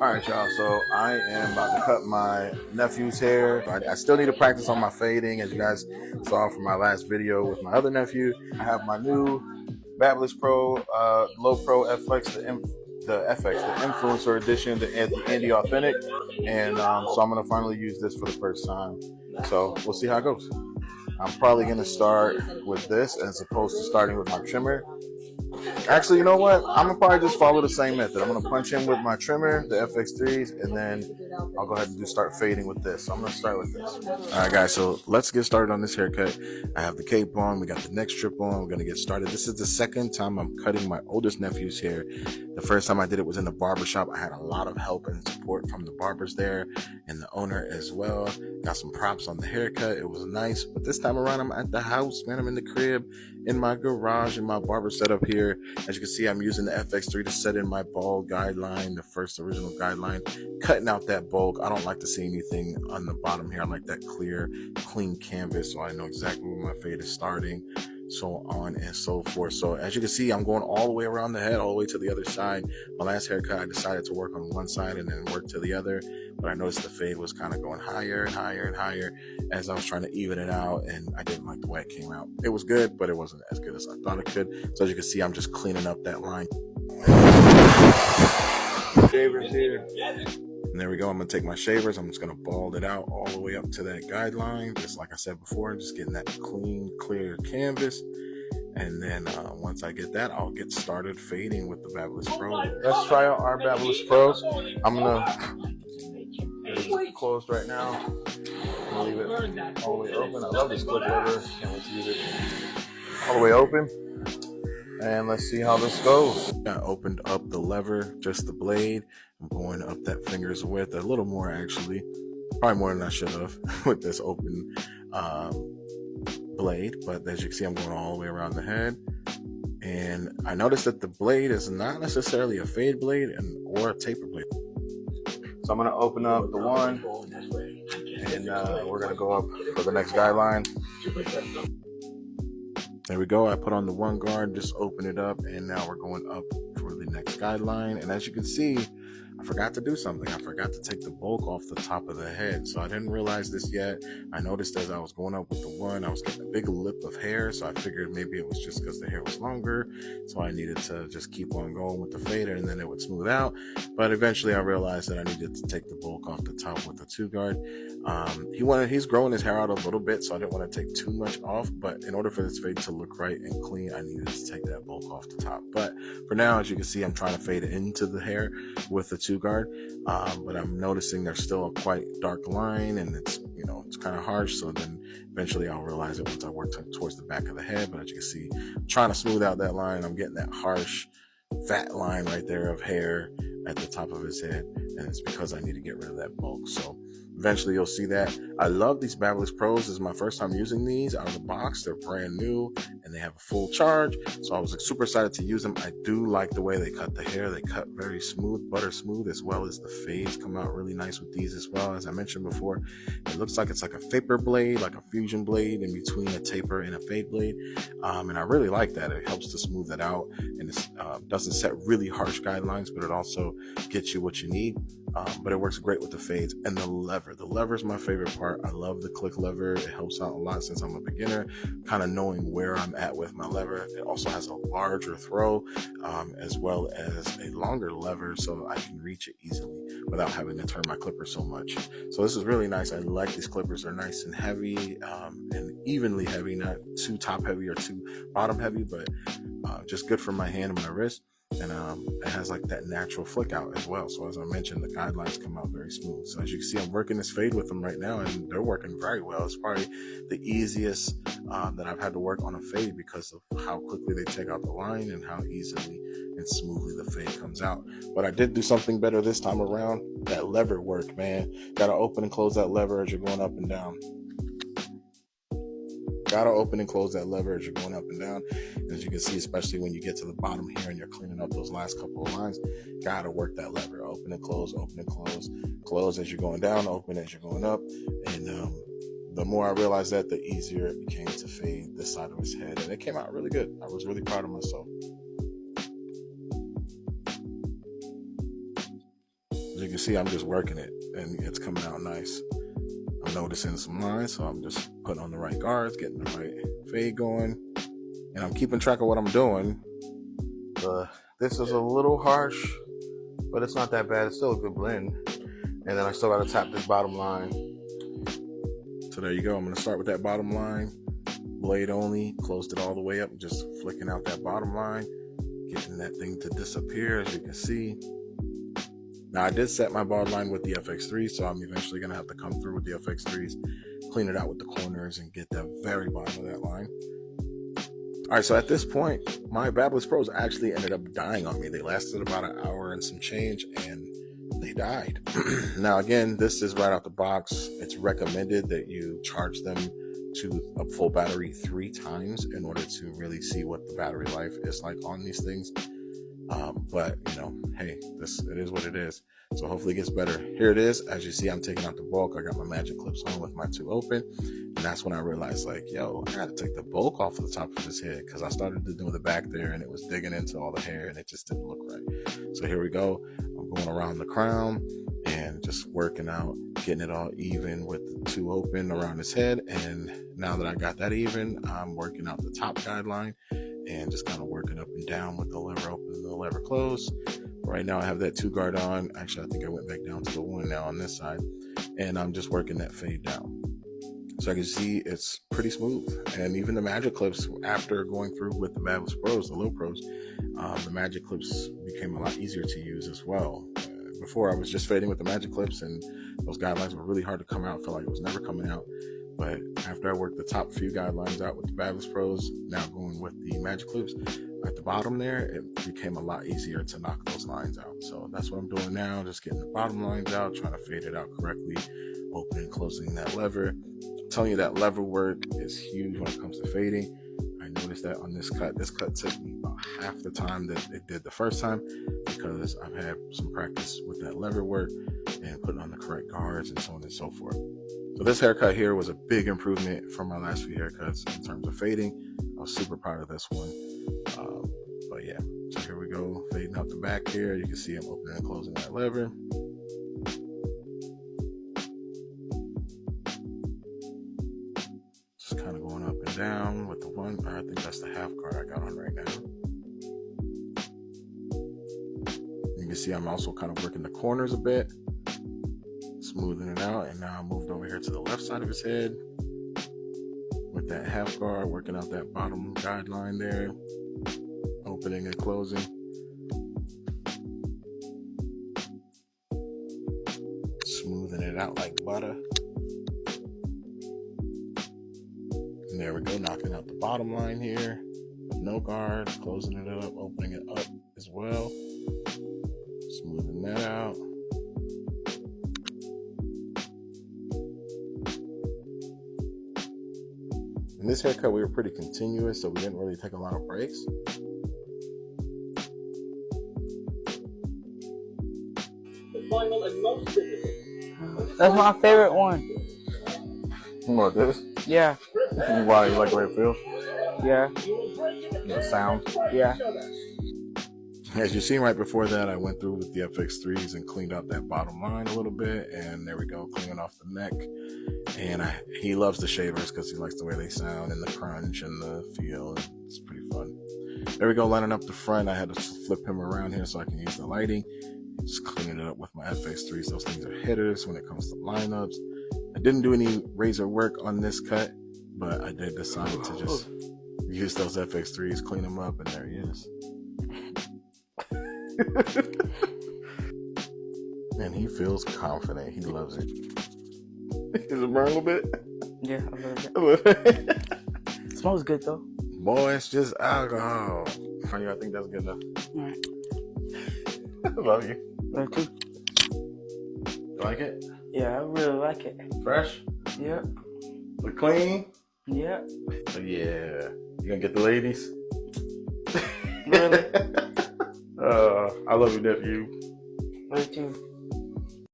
All right, y'all. So I am about to cut my nephew's hair. I still need to practice on my fading, as you guys saw from my last video with my other nephew. I have my new BabylissPro LoProFX, the influencer edition, the Andy Authentic, and so I'm gonna finally use this for the first time. So we'll see how it goes. I'm probably gonna start with this as opposed to starting with my trimmer. Actually, you know what? I'm gonna probably just follow the same method. I'm gonna punch in with my trimmer, the FX3s, and then I'll go ahead and just start fading with this. So I'm gonna start with this. All right, guys. So let's get started on this haircut. I have the cape on. We got the neck strip on. We're gonna get started. This is the second time I'm cutting my oldest nephew's hair. The first time I did it was in the barber shop. I had a lot of help and support from the barbers there and the owner as well. Got some props on the haircut. It was nice. But this time around, I'm at the house, man. I'm in the crib, in my garage, in my barber setup here. As you can see, I'm using the FX3 to set in my bald guideline, the first original guideline, cutting out that bulk. I don't like to see anything on the bottom here. I like that clear, clean canvas so I know exactly where my fade is starting, so on and so forth. So as you can see, I'm going all the way around the head, all the way to the other side. My last haircut, I decided to work on one side and then work to the other, but I noticed the fade was kind of going higher and higher and higher as I was trying to even it out, and I didn't like the way it came out. It was good, but it wasn't as good as I thought it could. So as you can see, I'm just cleaning up that line. Shavers here. And there we go. I'm going to take my shavers. I'm just going to bald it out all the way up to that guideline. Just like I said before, just getting that clean, clear canvas. And then once I get that, I'll get started fading with the BabylissPro. Let's try out our BabylissPros. I'm going to get it closed right now. I'm going to leave it all the way open. I love this clip lever. Can't wait to use it all the way open. And let's see how this goes. I opened up the lever, just the blade. I'm going up that finger's width, a little more actually, probably more than I should have with this open blade. But as you can see, I'm going all the way around the head. And I noticed that the blade is not necessarily a fade blade or a taper blade. So I'm going to open up the one, and we're going to go up for the next guideline. There we go. I put on the one guard, just open it up, and now we're going up for the next guideline. And as you can see, I forgot to do something. I forgot to take the bulk off the top of the head. So I didn't realize this yet. I noticed as I was going up with the one, I was getting a big lip of hair. So I figured maybe it was just because the hair was longer. So I needed to just keep on going with the fader, and then it would smooth out. But eventually I realized that I needed to take the bulk off the top with the two guard. He's growing his hair out a little bit, so I didn't want to take too much off. But in order for this fade to look right and clean, I needed to take that bulk off the top. But for now, as you can see, I'm trying to fade it into the hair with the two guard. But I'm noticing there's still a quite dark line, and it's kind of harsh. So then eventually I'll realize it once I work towards the back of the head. But as you can see, I'm trying to smooth out that line. I'm getting that harsh, fat line right there of hair at the top of his head, and it's because I need to get rid of that bulk. So eventually you'll see that. I love these BabylissPros. This is my first time using these out of the box. They're brand new and they have a full charge. So I was super excited to use them. I do like the way they cut the hair. They cut very smooth, butter smooth, as well as the fades come out really nice with these as well. As I mentioned before, it looks like it's like a vapor blade, like a fusion blade in between a taper and a fade blade. And I really like that. It helps to smooth it out, and it doesn't set really harsh guidelines, but it also gets you what you need. But it works great with the fades and the lever. The lever is my favorite part. I love the click lever. It helps out a lot since I'm a beginner, kind of knowing where I'm at with my lever. It also has a larger throw, as well as a longer lever, so I can reach it easily without having to turn my clipper so much. So this is really nice. I like these clippers. They're nice and heavy, and evenly heavy, not too top heavy or too bottom heavy, but just good for my hand and my wrist. And it has like that natural flick out as well. So as I mentioned, the guidelines come out very smooth. So as you can see, I'm working this fade with them right now, and they're working very well. It's probably the easiest that I've had to work on a fade because of how quickly they take out the line and how easily and smoothly the fade comes out. But I did do something better this time around. That lever work, man. Gotta open and close that lever as you're going up and down. Gotta open and close that lever as you're going up and down. And as you can see, especially when you get to the bottom here and you're cleaning up those last couple of lines, gotta work that lever. Open and close, close as you're going down, open as you're going up. And the more I realized that, the easier it became to fade this side of his head. And it came out really good. I was really proud of myself. you can see, I'm just working it, and it's coming out nice. I'm noticing some lines, so I'm just putting on the right guards, getting the right fade going, and I'm keeping track of what I'm doing. This is a little harsh, but it's not that bad. It's still a good blend. And then I still got to tap this bottom line. So there you go. I'm going to start with that bottom line. Blade only. Closed it all the way up. Just flicking out that bottom line. Getting that thing to disappear, as you can see. Now, I did set my bottom line with the FX3, so I'm eventually going to have to come through with the FX3s, clean it out with the corners, and get the very bottom of that line. All right, so at this point, my BabylissPros actually ended up dying on me. They lasted about an hour and some change, and they died. Now, again, this is right out the box. It's recommended that you charge them to a full battery 3 times in order to really see what the battery life is like on these things. But, you know, hey, it is what it is. So hopefully it gets better. Here it is. As you see, I'm taking out the bulk. I got my magic clips on with my 2 open. And that's when I realized, like, yo, I got to take the bulk off of the top of his head, because I started to do the back there and it was digging into all the hair and it just didn't look right. So here we go. I'm going around the crown and just working out, getting it all even with the 2 open around his head. And now that I got that even, I'm working out the top guideline and just kind of working up and down with the lever open and the lever closed. Right now I have that 2 guard on. Actually, I think I went back down to the 1 now on this side, and I'm just working that fade down. So I can see it's pretty smooth. And even the magic clips, after going through with the BabylissPros, the LoPros, the magic clips became a lot easier to use as well. Before I was just fading with the magic clips, and those guidelines were really hard to come out. I felt like it was never coming out. But after I worked the top few guidelines out with the BabylissPros, now going with the magic clips, at the bottom there, it became a lot easier to knock those lines out. So that's what I'm doing now, just getting the bottom lines out, trying to fade it out correctly, opening and closing that lever. I'm telling you, that lever work is huge when it comes to fading. I noticed that on this cut. This cut took me about half the time that it did the first time, because I've had some practice with that lever work and putting on the correct guards and so on and so forth. So this haircut here was a big improvement from my last few haircuts in terms of fading. I was super proud of this one. But yeah, so here we go, fading out the back here. You can see I'm opening and closing that lever. Just kind of going up and down with the 1, or I think that's the half guard I got on right now. You can see I'm also kind of working the corners a bit, smoothing it out. And now I moved over here to the left side of his head with that half guard, working out that bottom guideline there, opening and closing. Smoothing it out like butter. And there we go, knocking out the bottom line here with no guard, closing it up, opening it up as well. Smoothing that out. In this haircut, we were pretty continuous, so we didn't really take a lot of breaks. The final and most difficult. That's my favorite one. What, this? Yeah. Why, you like the way it feels? Yeah. The sound? Yeah. As you seen right before that, I went through with the FX3s and cleaned out that bottom line a little bit. And there we go, cleaning off the neck. And he loves the shavers because he likes the way they sound and the crunch and the feel. It's pretty fun. There we go, lining up the front. I had to flip him around here so I can use the lighting. Just cleaning it up with my FX3s. Those things are hitters when it comes to lineups. I didn't do any razor work on this cut, but I did decide to just use those FX3s, clean them up, and there he is. And he feels confident. He loves it. Is it burn a little bit? Yeah, a little bit. It smells good though. Boy, it's just alcohol. I think that's good enough. All right. I love you. Love you. You like it? Yeah, I really like it. Fresh? Yep. Look clean? Yep. Oh, yeah. You gonna get the ladies? Really? I love you, nephew. Love you too.